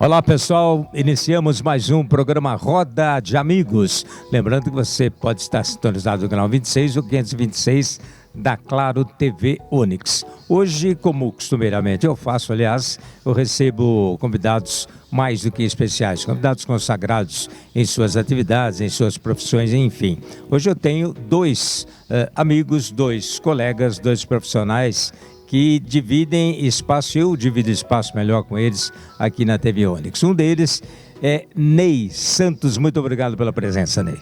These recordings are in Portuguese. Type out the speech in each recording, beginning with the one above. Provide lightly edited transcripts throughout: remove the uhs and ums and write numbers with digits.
Olá pessoal, iniciamos mais um programa Roda de Amigos. Lembrando que você pode estar sintonizado no canal 26 ou 526 da Claro TV Onix. Hoje, como costumeiramente eu faço, aliás, eu recebo convidados mais do que especiais, convidados consagrados em suas atividades, em suas profissões, enfim. Hoje eu tenho dois amigos, dois colegas, dois profissionais que dividem espaço, eu divido espaço melhor com eles aqui na TV Onix. Um deles é Ney Santos. Muito obrigado pela presença, Ney.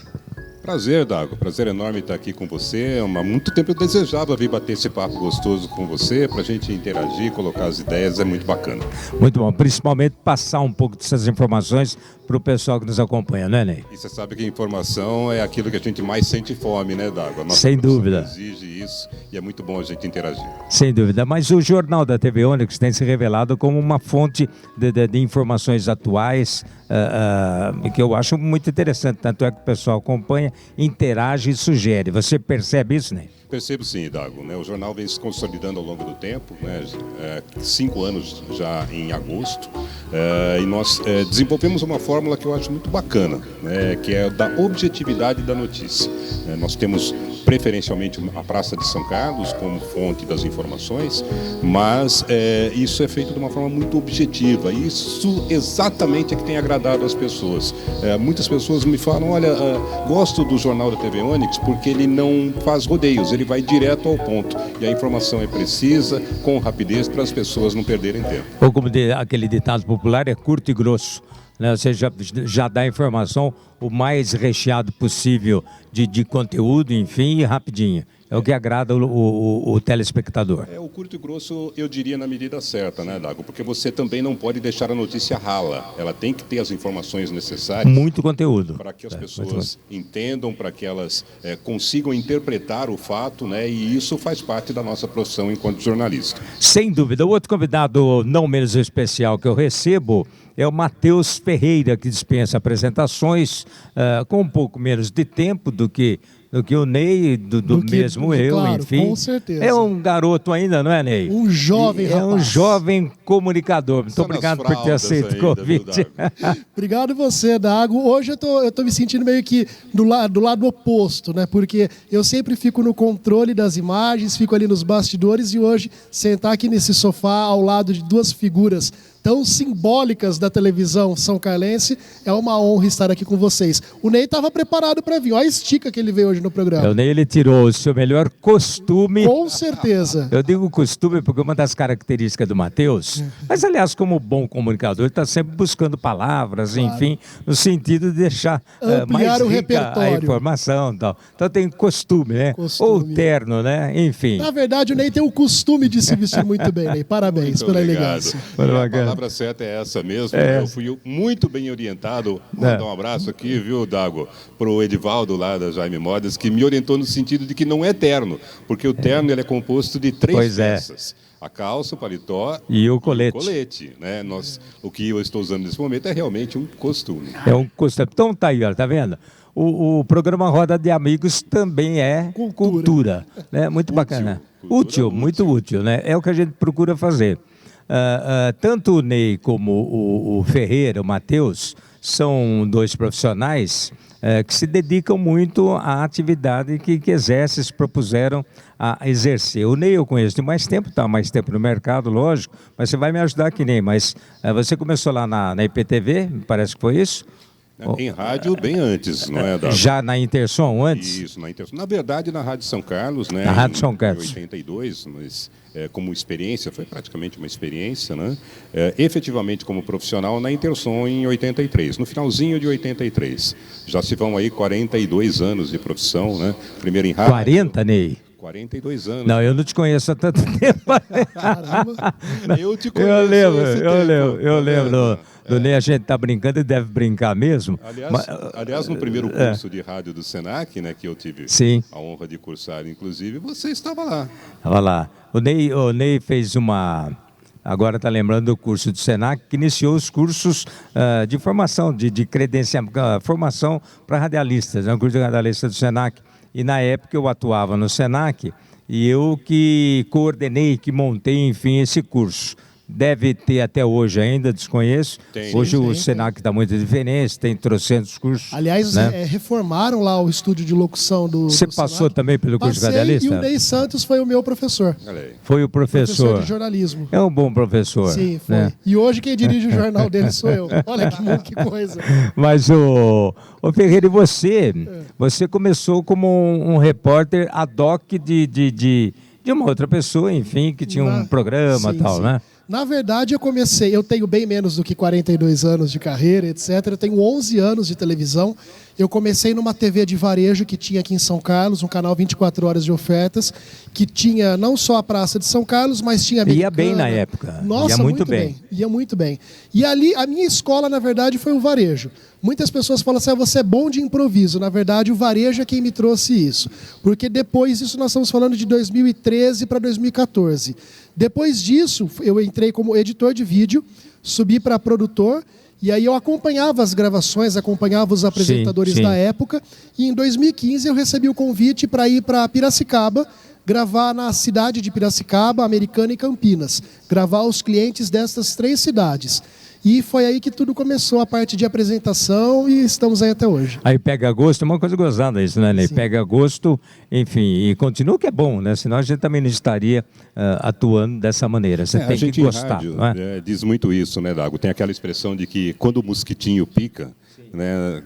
Prazer, Dago. Prazer enorme estar aqui com você. Há muito tempo eu desejava vir bater esse papo gostoso com você, para a gente interagir, colocar as ideias, é muito bacana. Muito bom, principalmente passar um pouco dessas informações para o pessoal que nos acompanha, não é, Ney? E você sabe que a informação é aquilo que a gente mais sente fome, né, Dago? A nossa Sem dúvida. Exige isso e é muito bom a gente interagir. Sem dúvida, mas o Jornal da TV Onix tem se revelado como uma fonte de informações atuais, que eu acho muito interessante, tanto é que o pessoal acompanha, interage e sugere. Você percebe isso, Ney? Percebo sim, Dago, né? O jornal vem se consolidando ao longo do tempo, né? 5 anos já em agosto, e nós desenvolvemos uma fórmula que eu acho muito bacana, né? Que é da objetividade da notícia. Nós temos preferencialmente a Praça de São Carlos como fonte das informações, mas isso é feito de uma forma muito objetiva. Isso exatamente é que tem agradado as pessoas. Muitas pessoas me falam, olha, gosto do Jornal da TV Onix porque ele não faz rodeios, ele vai direto ao ponto e a informação é precisa, com rapidez, para as pessoas não perderem tempo. Ou como aquele ditado popular, é curto e grosso. Você já dá a informação o mais recheado possível de conteúdo, enfim, e rapidinho. É o que agrada o telespectador. O curto e grosso, eu diria, na medida certa, né, Dago? Porque você também não pode deixar a notícia rala. Ela tem que ter as informações necessárias. Muito conteúdo. Para que as pessoas entendam, para que elas consigam interpretar o fato, né? E isso faz parte da nossa profissão enquanto jornalista. Sem dúvida. O outro convidado, não menos especial, que eu recebo é o Matheus Ferreira, que dispensa apresentações com um pouco menos de tempo do que o Ney, do mesmo eu, claro, enfim. Com certeza. É um garoto ainda, não é, Ney? Um jovem rapaz. É um jovem comunicador. Muito obrigado por ter aceito o convite. Obrigado você, Dago. Hoje eu tô me sentindo meio que do lado oposto, né? Porque eu sempre fico no controle das imagens, fico ali nos bastidores e hoje sentar aqui nesse sofá ao lado de duas figuras tão simbólicas da televisão são carlense, é uma honra estar aqui com vocês. O Ney estava preparado para vir, olha a estica que ele veio hoje no programa. O Ney, ele tirou o seu melhor costume. Com certeza. Eu digo costume porque uma das características do Matheus, mas aliás como bom comunicador, ele está sempre buscando palavras, claro, enfim, no sentido de deixar mais o rica repertório, a informação e tal. Então tem costume, né? Ou terno, né? Enfim. Na verdade o Ney tem o costume de se vestir muito bem, Ney. Parabéns muito pela obrigado. Elegância. A palavra certa é essa mesmo, eu fui muito bem orientado. Vou dar um abraço aqui, viu, Dago, para o Edivaldo lá da Jaime Modas, que me orientou no sentido de que não é terno, porque o terno ele é composto de 3 peças. A calça, o paletó e o colete. Né? O que eu estou usando nesse momento é realmente um costume. É um costume. Então tá aí, ó, tá vendo? O programa Roda de Amigos também é cultura, né? Muito bacana. Útil, muito útil, né? É o que a gente procura fazer. Tanto o Ney como o Ferreira, o Matheus, são dois profissionais que se dedicam muito à atividade que exercem, se propuseram a exercer. O Ney eu conheço de mais tempo, está mais tempo no mercado, lógico, mas você vai me ajudar aqui, Ney. Mas você começou lá na IPTV, me parece que foi isso? Em rádio bem antes, não é? Já na Intersom antes? Isso, na Intersom. Na verdade, na Rádio São Carlos, né? Na Rádio São Carlos. Em 82, mas como experiência, foi praticamente uma experiência, né? Efetivamente como profissional na Intersom em 83, no finalzinho de 83. Já se vão aí 42 anos de profissão, né? Primeiro em rádio. 40, Ney? 42 anos. Não, eu não te conheço há tanto tempo. Caramba, eu te conheço. Eu lembro. Do Ney, a gente está brincando e deve brincar mesmo. Aliás, no primeiro curso de rádio do Senac, né, que eu tive a honra de cursar, inclusive, você estava lá. Estava lá. O Ney fez agora está lembrando do curso do Senac, que iniciou os cursos de formação, de credenciamento, formação para radialistas, né, o curso de radialista do Senac. E na época eu atuava no Senac e eu que coordenei, que montei, enfim, esse curso. deve ter até hoje ainda, desconheço. Hoje o Senac está muito diferente, tem trocentos cursos. Aliás, né? Reformaram lá o estúdio de locução do Você do passou Senac. também pelo curso de Passei, radialista? e o Ney Santos foi o meu professor. Foi o professor De jornalismo. É um bom professor. Sim, foi. Né? E hoje quem dirige o jornal dele sou eu. Olha que coisa. Mas o Ferreira, e você começou como um repórter ad hoc de uma outra pessoa, enfim, que tinha um programa e tal, né? Na verdade, eu tenho bem menos do que 42 anos de carreira, etc. Eu tenho 11 anos de televisão. Eu comecei numa TV de varejo que tinha aqui em São Carlos, um canal 24 horas de ofertas, que tinha não só a Praça de São Carlos, mas tinha Americana. Ia bem na época. Nossa, ia muito bem. Ia muito bem. E ali, a minha escola, na verdade, foi o varejo. Muitas pessoas falam assim, você é bom de improviso. Na verdade, o varejo é quem me trouxe isso. Porque depois, isso nós estamos falando de 2013 para 2014. Depois disso, eu entrei como editor de vídeo, subi para produtor, e aí eu acompanhava as gravações, acompanhava os apresentadores da época, e em 2015 eu recebi o convite para ir para Piracicaba, gravar na cidade de Piracicaba, Americana e Campinas, gravar os clientes dessas 3 cidades. E foi aí que tudo começou, a parte de apresentação, e estamos aí até hoje. Aí pega gosto, é uma coisa gozada isso, né, Ney? Pega gosto, enfim, e continua que é bom, né? Senão a gente também não estaria atuando dessa maneira. Você tem que gostar. Rádio, não é? Diz muito isso, né, Dago? Tem aquela expressão de que quando o mosquitinho pica, né,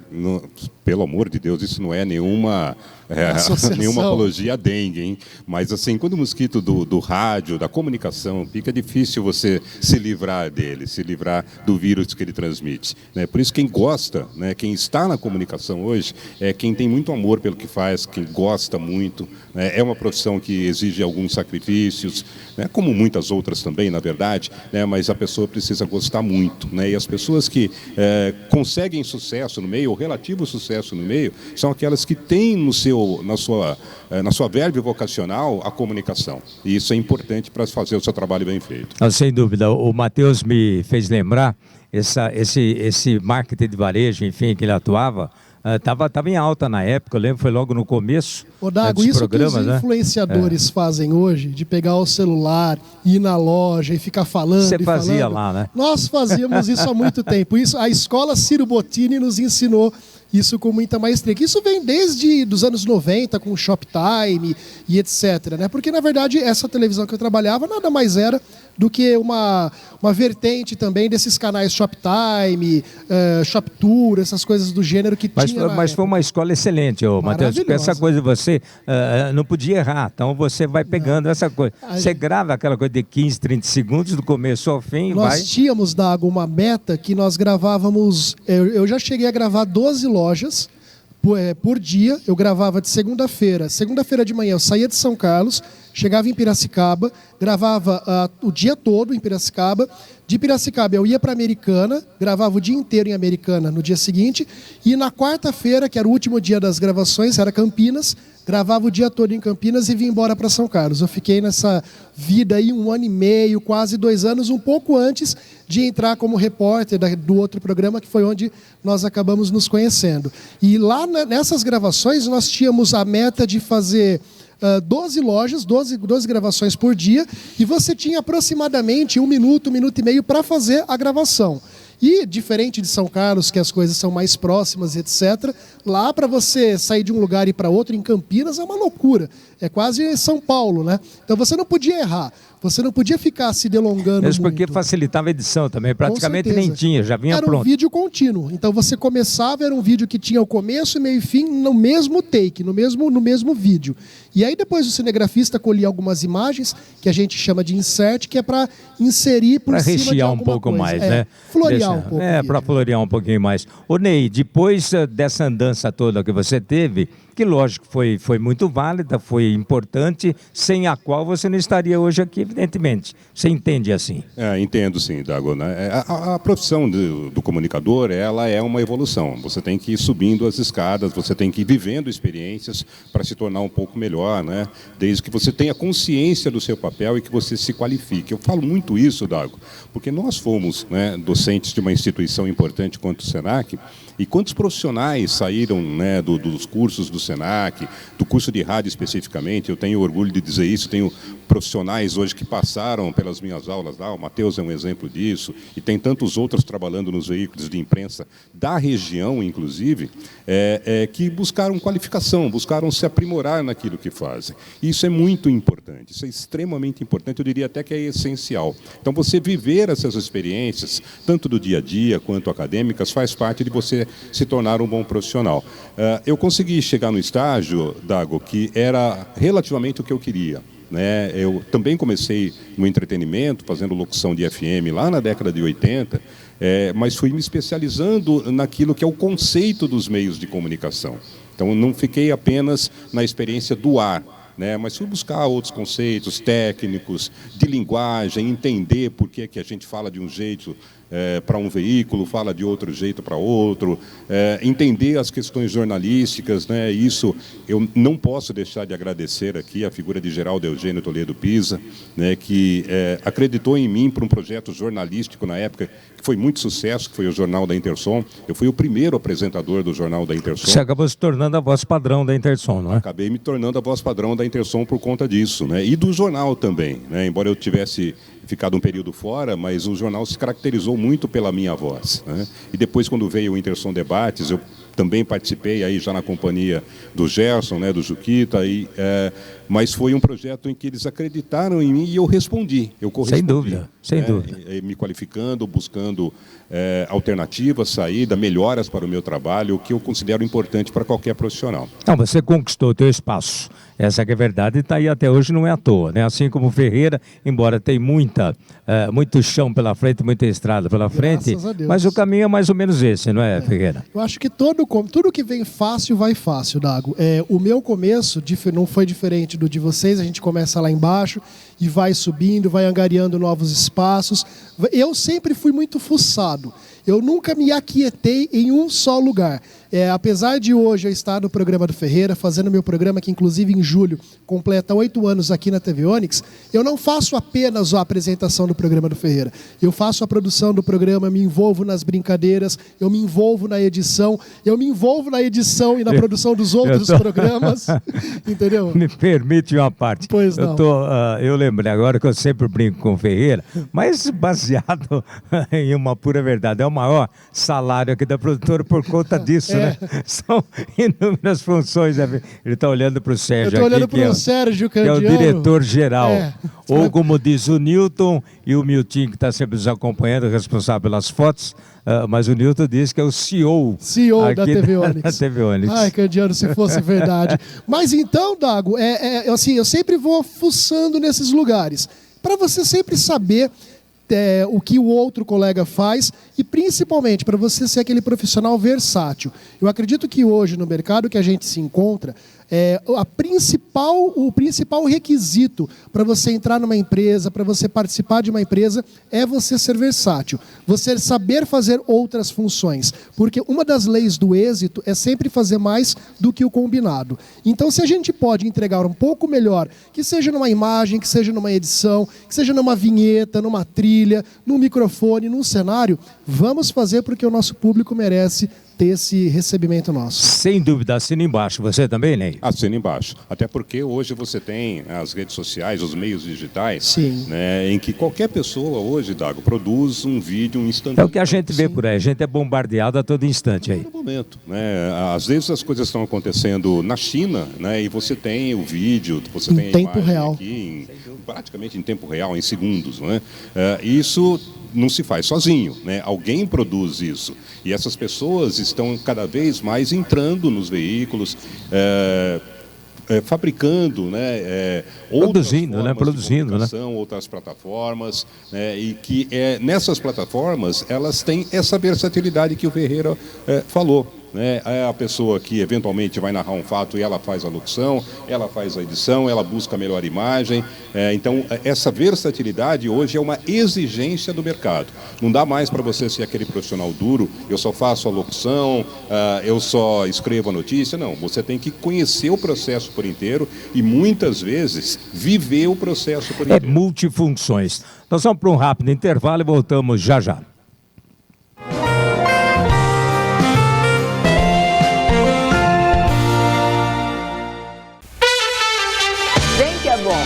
pelo amor de Deus, isso não é nenhuma apologia à dengue, hein? Mas assim, quando o mosquito do rádio, da comunicação pica, é difícil você se livrar dele, se livrar do vírus que ele transmite, né? Por isso quem gosta, né, quem está na comunicação hoje, é quem tem muito amor pelo que faz, quem gosta muito, né? É uma profissão que exige alguns sacrifícios, né, como muitas outras também, na verdade, né, mas a pessoa precisa gostar muito, né? E as pessoas que conseguem sucesso no meio, ou relativo sucesso no meio, são aquelas que têm na sua verve vocacional a comunicação. E isso é importante para fazer o seu trabalho bem feito. Sem dúvida. O Matheus me fez lembrar esse marketing de varejo, enfim, que ele atuava. Estava em alta na época, eu lembro, foi logo no começo. Ô, Dago, isso que os influenciadores fazem hoje, de pegar o celular, ir na loja e ficar falando. Você fazia lá, né? Nós fazíamos isso há muito tempo. A escola Ciro Bottini nos ensinou isso com muita maestria. Isso vem desde os anos 90, com o Shoptime e etc. Né? Porque, na verdade, essa televisão que eu trabalhava nada mais era do que uma vertente também desses canais Shoptime, Shoptour, essas coisas do gênero que tinha. Mas foi uma escola excelente, Matheus, porque essa coisa você não podia errar, então você vai pegando essa coisa. Você grava aquela coisa de 15, 30 segundos, do começo ao fim. Nós tínhamos, Dago, uma meta que nós gravávamos. Eu já cheguei a gravar 12 lojas por dia. Eu gravava de segunda-feira de manhã eu saía de São Carlos, chegava em Piracicaba, gravava o dia todo em Piracicaba. De Piracicaba eu ia para Americana, gravava o dia inteiro em Americana no dia seguinte, e na quarta-feira, que era o último dia das gravações, era Campinas, gravava o dia todo em Campinas e vim embora para São Carlos. Eu fiquei nessa vida aí 1 ano e meio, quase 2 anos, um pouco antes de entrar como repórter do outro programa, que foi onde nós acabamos nos conhecendo. E lá nessas gravações nós tínhamos a meta de fazer 12 lojas, 12 gravações por dia, e você tinha aproximadamente 1 minuto, 1 minuto e meio para fazer a gravação. E, diferente de São Carlos, que as coisas são mais próximas, etc., lá para você sair de um lugar e ir para outro, em Campinas, é uma loucura. É quase São Paulo, né? Então você não podia errar. Você não podia ficar se delongando muito. Porque muito. Facilitava a edição também, praticamente nem tinha, já vinha pronto. Era um vídeo contínuo, então você começava, era um vídeo que tinha o começo, meio e fim no mesmo take, no mesmo vídeo. E aí depois o cinegrafista colhia algumas imagens, que a gente chama de insert, que é para inserir por cima de rechear alguma um pouco coisa. mais, né? Florear um pouco. Para florear um pouquinho mais. Ô Ney, depois dessa andança toda que você teve, que lógico foi muito válida, foi importante, sem a qual você não estaria hoje aqui, evidentemente. Você entende assim? Entendo sim, Dago. Né? A profissão do comunicador, ela é uma evolução. Você tem que ir subindo as escadas, você tem que ir vivendo experiências para se tornar um pouco melhor, né? Desde que você tenha consciência do seu papel e que você se qualifique. Eu falo muito isso, Dago, porque nós fomos, né, docentes de uma instituição importante quanto o Senac, e quantos profissionais saíram, né, dos cursos do Senac, do curso de rádio especificamente. Eu tenho orgulho de dizer isso, tenho profissionais hoje que passaram pelas minhas aulas lá, o Matheus é um exemplo disso, e tem tantos outros trabalhando nos veículos de imprensa da região, inclusive, que buscaram qualificação, buscaram se aprimorar naquilo que fazem. Isso é muito importante, isso é extremamente importante, eu diria até que é essencial. Então, você viver essas experiências, tanto do dia a dia quanto acadêmicas, faz parte de você se tornar um bom profissional. Eu consegui chegar no estágio, Dago, que era relativamente o que eu queria. Eu também comecei no entretenimento, fazendo locução de FM lá na década de 80, mas fui me especializando naquilo que é o conceito dos meios de comunicação. Então, não fiquei apenas na experiência do ar, mas fui buscar outros conceitos técnicos, de linguagem, entender por que a gente fala de um jeito para um veículo, fala de outro jeito para outro, entender as questões jornalísticas, Isso eu não posso deixar de agradecer aqui a figura de Geraldo Eugênio Toledo Pisa, que acreditou em mim para um projeto jornalístico na época que foi muito sucesso, que foi o Jornal da Intersom. Eu fui o primeiro apresentador do Jornal da Intersom. Você acabou se tornando a voz padrão da Intersom, não é? Acabei me tornando a voz padrão da Intersom por conta disso, e do jornal também, embora eu tivesse ficado um período fora, mas o jornal se caracterizou muito pela minha voz. E depois, quando veio o Intersom Debates, eu também participei aí já na companhia do Gerson, do Juquita, mas foi um projeto em que eles acreditaram em mim e eu respondi. Eu correspondi. Sem dúvida. Me qualificando, buscando alternativas, saída, melhoras para o meu trabalho, o que eu considero importante para qualquer profissional. Não, você conquistou o teu espaço. Essa que é a verdade, e está aí até hoje, não é à toa, Assim como o Ferreira, embora tenha muito chão pela frente, muita estrada pela frente, mas o caminho é mais ou menos esse, não é, Ferreira? Eu acho que tudo que vem fácil, vai fácil, Dago. O meu começo não foi diferente do de vocês, a gente começa lá embaixo e vai subindo, vai angariando novos espaços. Eu sempre fui muito fuçado. Eu nunca me aquietei em um só lugar. Apesar de hoje eu estar no programa do Ferreira, fazendo meu programa, que inclusive em julho completa 8 anos aqui na TV Onix, eu não faço apenas a apresentação do programa do Ferreira. Eu faço a produção do programa, me envolvo nas brincadeiras, eu me envolvo na edição, e na produção dos outros programas, entendeu? Me permite uma parte. Pois não. Eu lembrei agora que eu sempre brinco com o Ferreira, mas baseado em uma pura verdade. É o maior salário aqui da produtora por conta disso, São inúmeras funções. Ele está olhando para o Sérgio aqui. Eu estou olhando para o Sérgio Candiano. Que é o diretor-geral. Ou como diz o Newton e o Milton, que está sempre nos acompanhando, responsável pelas fotos, mas o Newton diz que é o CEO da TV Onix. Da TV Onix. Ai, Candiano, se fosse verdade. Mas então, Dago, assim, eu sempre vou fuçando nesses lugares, para você sempre saber o que o outro colega faz e principalmente para você ser aquele profissional versátil. Eu acredito que hoje no mercado que a gente se encontra, o principal requisito para você entrar numa empresa, para você participar de uma empresa, é você ser versátil. Você saber fazer outras funções. Porque uma das leis do êxito é sempre fazer mais do que o combinado. Então, se a gente pode entregar um pouco melhor, que seja numa imagem, que seja numa edição, que seja numa vinheta, numa trilha, num microfone, num cenário, vamos fazer porque o nosso público merece ter esse recebimento nosso. Sem dúvida, assina embaixo. Você também, Ney? Assina embaixo. Até porque hoje você tem as redes sociais, os meios digitais, sim, em que qualquer pessoa hoje, Dago, produz um vídeo instantâneo. É o que a gente vê por aí. A gente é bombardeado a todo instante aí. A todo momento. Às vezes as coisas estão acontecendo na China, e você tem o vídeo, você tem a tempo real aqui, praticamente em tempo real, em segundos. Isso não se faz sozinho, Alguém produz isso. E essas pessoas estão cada vez mais entrando nos veículos, fabricando, produzindo, outras plataformas, e que nessas plataformas elas têm essa versatilidade que o Ferreira falou. É a pessoa que eventualmente vai narrar um fato e ela faz a locução, ela faz a edição, ela busca a melhor imagem. Então, essa versatilidade hoje é uma exigência do mercado. Não dá mais para você ser aquele profissional duro, eu só faço a locução, eu só escrevo a notícia. Não, você tem que conhecer o processo por inteiro e muitas vezes viver o processo por inteiro. É multifunções. Nós vamos para um rápido intervalo e voltamos já já. é bom.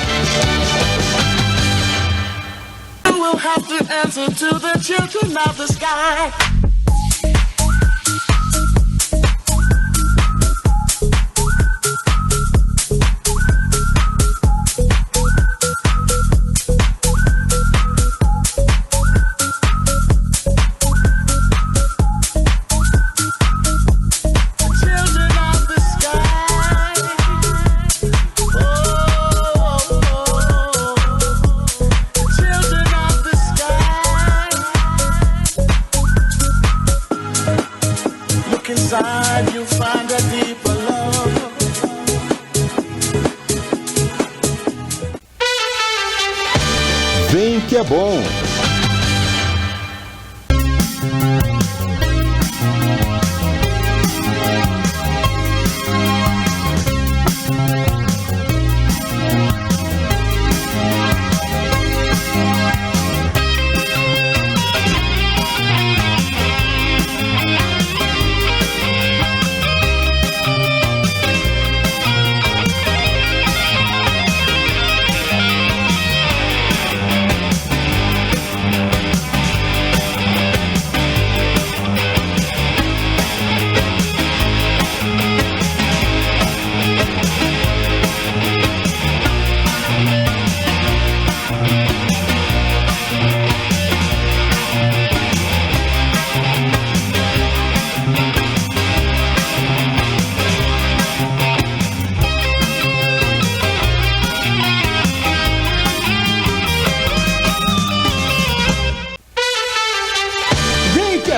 You will have to answer to the children of the sky. Inside you find a deeper love. Vem que é bom.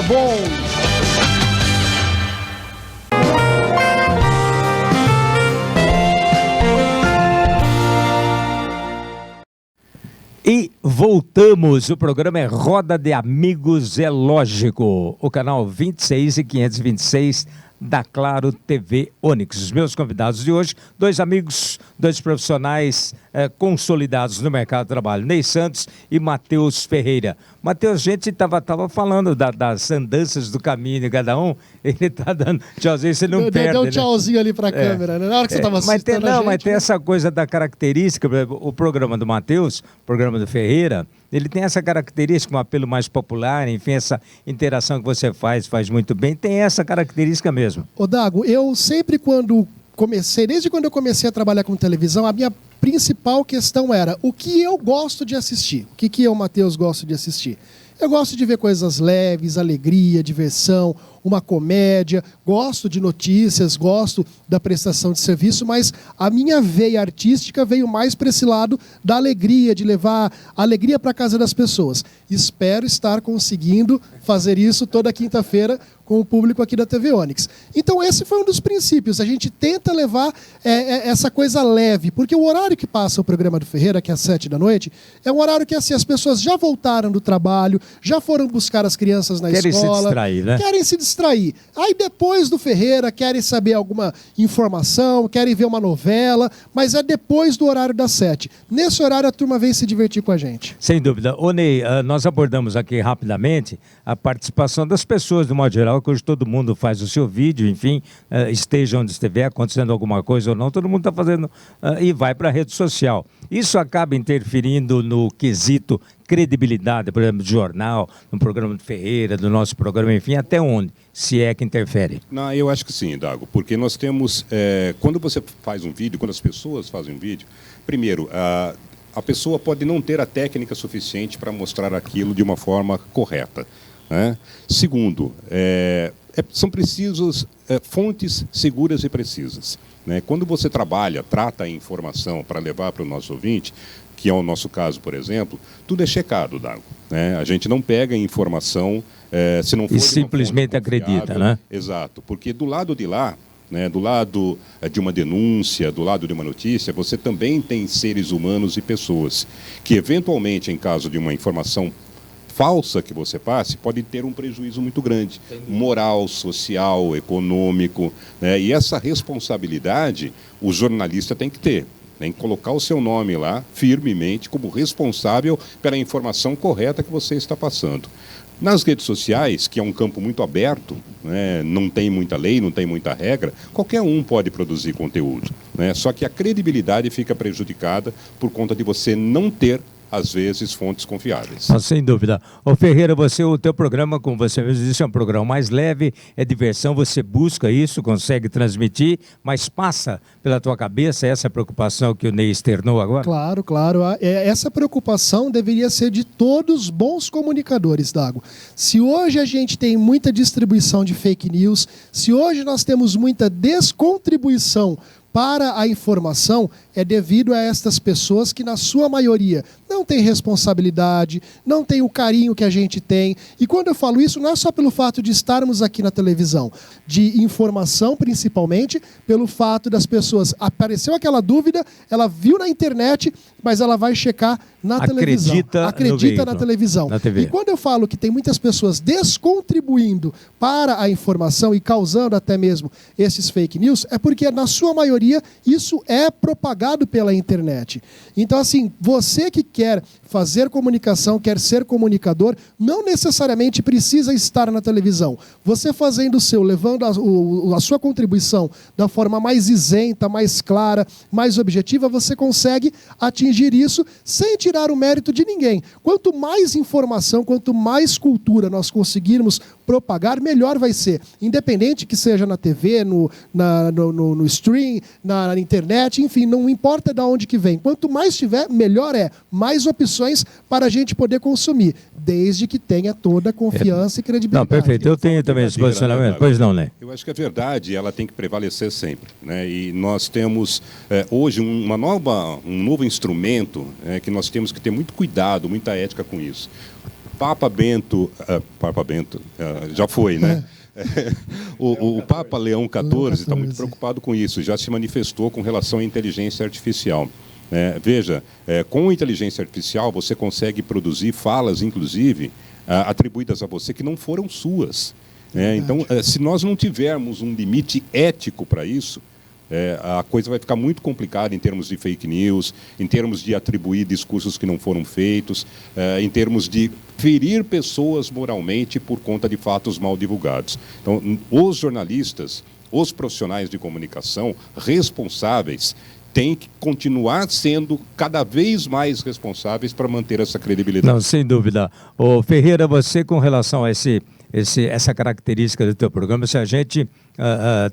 Bom. E voltamos, o programa é Roda de Amigos, é lógico, o canal 26 e 526 da Claro TV Onix. Os meus convidados de hoje, dois amigos, dois profissionais consolidados no mercado de trabalho, Ney Santos e Matheus Ferreira. Matheus, a gente estava falando das andanças do caminho de cada um, ele está dando tchauzinho, você não perde. Deu um tchauzinho ali para a câmera, né? Na hora que você estava assistindo mas tem essa coisa da característica, o programa do Matheus, o programa do Ferreira, ele tem essa característica, um apelo mais popular, enfim, essa interação que você faz muito bem, tem essa característica mesmo. Ô Dago, eu sempre desde quando eu comecei a trabalhar com televisão, a minha principal questão era o que eu gosto de assistir, o que eu, Matheus, gosto de assistir. Eu gosto de ver coisas leves, alegria, diversão, uma comédia, gosto de notícias, gosto da prestação de serviço, mas a minha veia artística veio mais para esse lado da alegria, de levar alegria para a casa das pessoas. Espero estar conseguindo fazer isso toda quinta-feira com o público aqui da TV Onix. Então esse foi um dos princípios, a gente tenta levar essa coisa leve, porque o horário que passa o programa do Ferreira, que é às 7 da noite, é um horário que assim, as pessoas já voltaram do trabalho, já foram buscar as crianças na escola. Querem se distrair, né? Querem se distrair. Aí depois do Ferreira, querem saber alguma informação, querem ver uma novela, mas é depois do horário das 7. Nesse horário a turma vem se divertir com a gente. Sem dúvida. Ô Ney, nós abordamos aqui rapidamente a participação das pessoas, do modo geral, que hoje todo mundo faz o seu vídeo, enfim, esteja onde estiver, acontecendo alguma coisa ou não, todo mundo está fazendo e vai para a rede social. Isso acaba interferindo no quesito credibilidade, por exemplo, do jornal, no programa do Ferreira, do nosso programa, enfim, até onde, se é que interfere? Não, eu acho que sim, Dago, porque nós temos, quando você faz um vídeo, quando as pessoas fazem um vídeo, primeiro, a pessoa pode não ter a técnica suficiente para mostrar aquilo de uma forma correta, né? Segundo, são precisos fontes seguras e precisas, né? Quando você trata a informação para levar para o nosso ouvinte, que é o nosso caso, por exemplo, tudo é checado, Dago, né? A gente não pega informação se não for e simplesmente acredita, né? Exato, porque do lado de lá, né, do lado de uma denúncia, do lado de uma notícia, você também tem seres humanos e pessoas que, eventualmente, em caso de uma informação falsa que você passe, pode ter um prejuízo muito grande, moral, social, econômico, né? E essa responsabilidade o jornalista tem que ter. Tem que colocar o seu nome lá, firmemente, como responsável pela informação correta que você está passando. Nas redes sociais, que é um campo muito aberto, né, não tem muita lei, não tem muita regra, qualquer um pode produzir conteúdo, né? Só que a credibilidade fica prejudicada por conta de você não ter, às vezes, fontes confiáveis. Sem dúvida. Ô Ferreira, o teu programa, como você mesmo disse, é um programa mais leve, é diversão, você busca isso, consegue transmitir, mas passa pela tua cabeça essa preocupação que o Ney externou agora? Claro, claro. Essa preocupação deveria ser de todos os bons comunicadores, Dago. Se hoje a gente tem muita distribuição de fake news, se hoje nós temos muita descontribuição para a informação, é devido a estas pessoas que, na sua maioria, não têm responsabilidade, não têm o carinho que a gente tem. E quando eu falo isso, não é só pelo fato de estarmos aqui na televisão, de informação principalmente, pelo fato das pessoas, apareceu aquela dúvida, ela viu na internet, mas ela vai checar na televisão. Acredita na televisão. Na TV. E quando eu falo que tem muitas pessoas descontribuindo para a informação e causando até mesmo esses fake news, é porque, na sua maioria, isso é propagado pela internet. Então, assim, você que quer fazer comunicação, quer ser comunicador, não necessariamente precisa estar na televisão. Você fazendo o seu, levando a sua contribuição da forma mais isenta, mais clara, mais objetiva, você consegue atingir isso sem tirar o mérito de ninguém. Quanto mais informação, quanto mais cultura nós conseguirmos propagar, melhor vai ser. Independente que seja na TV, no stream, na internet, enfim, não importa de onde que vem. Quanto mais tiver, melhor é. Mais opções para a gente poder consumir, desde que tenha toda a confiança e credibilidade. Não, perfeito. Eu tenho também esse posicionamento. Pois não, né? Eu acho que a verdade, ela tem que prevalecer sempre, né? E nós temos hoje um novo instrumento que nós temos que ter muito cuidado, muita ética com isso. Papa Bento já foi, né? O Papa Leão XIV está muito preocupado com isso, já se manifestou com relação à inteligência artificial. Veja, com a inteligência artificial você consegue produzir falas, inclusive, atribuídas a você que não foram suas. Então, se nós não tivermos um limite ético para isso, a coisa vai ficar muito complicada em termos de fake news, em termos de atribuir discursos que não foram feitos, em termos de ferir pessoas moralmente por conta de fatos mal divulgados. Então, os jornalistas, os profissionais de comunicação responsáveis têm que continuar sendo cada vez mais responsáveis para manter essa credibilidade. Não, sem dúvida. Ô Ferreira, você com relação a essa característica do teu programa, se a gente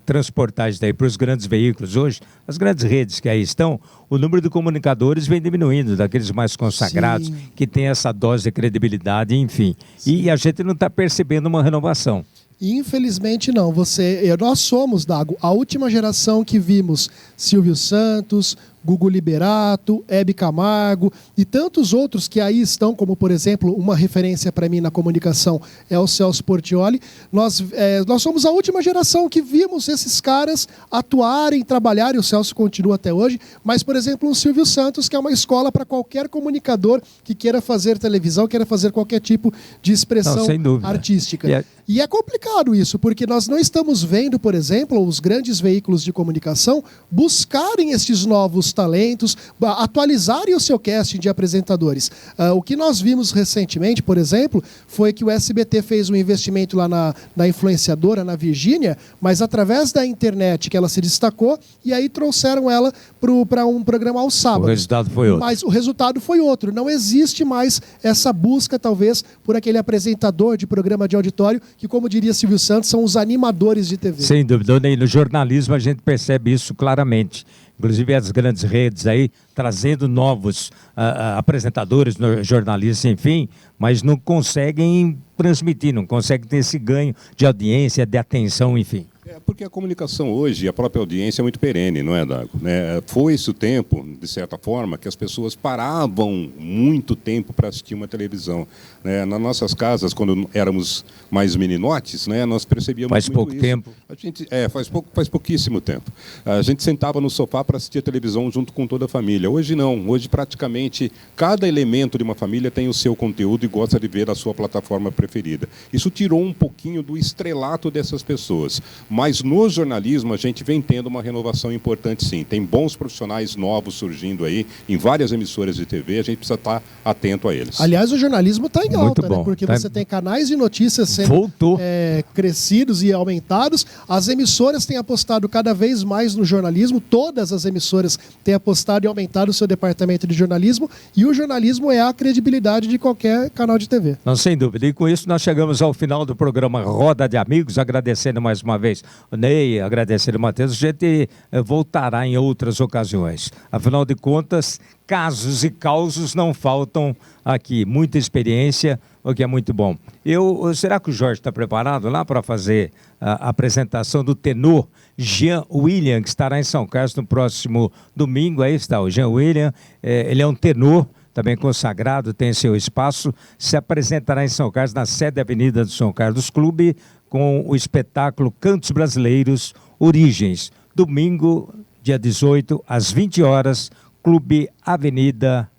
transportar isso daí para os grandes veículos hoje, as grandes redes que aí estão, o número de comunicadores vem diminuindo, daqueles mais consagrados, sim, que tem essa dose de credibilidade, enfim. Sim. E a gente não está percebendo uma renovação. Infelizmente não. Nós somos, Dago, a última geração que vimos Silvio Santos, Gugu Liberato, Hebe Camargo e tantos outros que aí estão, como por exemplo, uma referência para mim na comunicação é o Celso Portiolli. Nós somos a última geração que vimos esses caras atuarem, trabalharem, o Celso continua até hoje, mas por exemplo o Silvio Santos, que é uma escola para qualquer comunicador que queira fazer televisão, queira fazer qualquer tipo de expressão artística. E é complicado isso, porque nós não estamos vendo, por exemplo, os grandes veículos de comunicação buscarem esses novos talentos, atualizarem o seu casting de apresentadores. O que nós vimos recentemente, por exemplo, foi que o SBT fez um investimento lá na influenciadora, na Virgínia, mas através da internet que ela se destacou, e aí trouxeram ela para um programa ao sábado. O resultado foi outro. Mas o resultado foi outro. Não existe mais essa busca, talvez, por aquele apresentador de programa de auditório, que, como diria Silvio Santos, são os animadores de TV. Sem dúvida. No jornalismo a gente percebe isso claramente. Inclusive as grandes redes aí, trazendo novos apresentadores, jornalistas, enfim, mas não conseguem transmitir, não conseguem ter esse ganho de audiência, de atenção, enfim. Porque a comunicação hoje, a própria audiência é muito perene, não é, Dago? Foi-se o tempo, de certa forma, que as pessoas paravam muito tempo para assistir uma televisão. Nas nossas casas, quando éramos mais meninotes, nós percebíamos faz pouco isso. Tempo. A gente, faz pouquíssimo tempo. A gente sentava no sofá para assistir a televisão junto com toda a família. Hoje não. Hoje, praticamente, cada elemento de uma família tem o seu conteúdo e gosta de ver a sua plataforma preferida. Isso tirou um pouquinho do estrelato dessas pessoas. Mas no jornalismo a gente vem tendo uma renovação importante, sim. Tem bons profissionais novos surgindo aí em várias emissoras de TV, a gente precisa estar atento a eles. Aliás, o jornalismo está em alta, bom, né? Porque tá... você tem canais de notícias sendo crescidos e aumentados. As emissoras têm apostado cada vez mais no jornalismo. Todas as emissoras têm apostado e aumentado o seu departamento de jornalismo. E o jornalismo é a credibilidade de qualquer canal de TV. Não, sem dúvida. E com isso nós chegamos ao final do programa Roda de Amigos, agradecendo mais uma vez o Ney, agradecendo o Matheus. A gente voltará em outras ocasiões. Afinal de contas, casos e causos não faltam aqui. Muita experiência, o que é muito bom. Será que o Jorge está preparado lá para fazer a apresentação do tenor Jean William, que estará em São Carlos no próximo domingo? Aí está o Jean William, ele é um tenor, também consagrado, tem seu espaço, se apresentará em São Carlos, na sede da Avenida do São Carlos Clube, com o espetáculo Cantos Brasileiros Origens. Domingo, dia 18, às 20 horas, Clube Avenida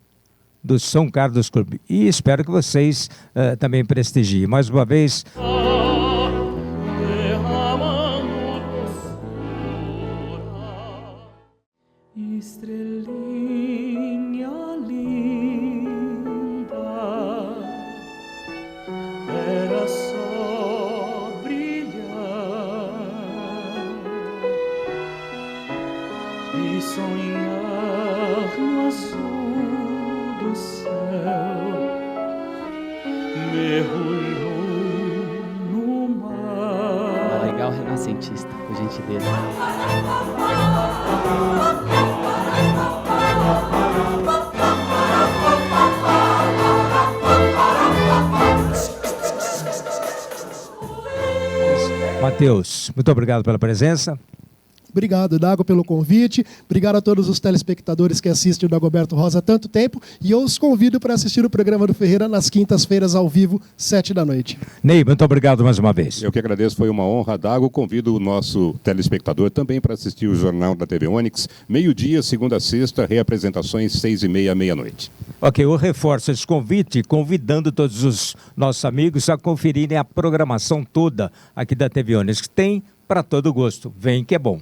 do São Carlos Clube. E espero que vocês também prestigiem. Mais uma vez... Legal, renascentista, por gentileza. Matheus, muito obrigado pela presença. Obrigado, Dago, pelo convite. Obrigado a todos os telespectadores que assistem o Dagoberto Rosa há tanto tempo. E eu os convido para assistir o programa do Ferreira nas quintas-feiras, ao vivo, 19h. Ney, muito obrigado mais uma vez. Eu que agradeço, foi uma honra, Dago. Convido o nosso telespectador também para assistir o Jornal da TV Onix, meio-dia, segunda a sexta, reapresentações 6h30, meia-noite. Ok, eu reforço esse convite, convidando todos os nossos amigos a conferirem a programação toda aqui da TV Onix, que tem para todo gosto. Vem que é bom.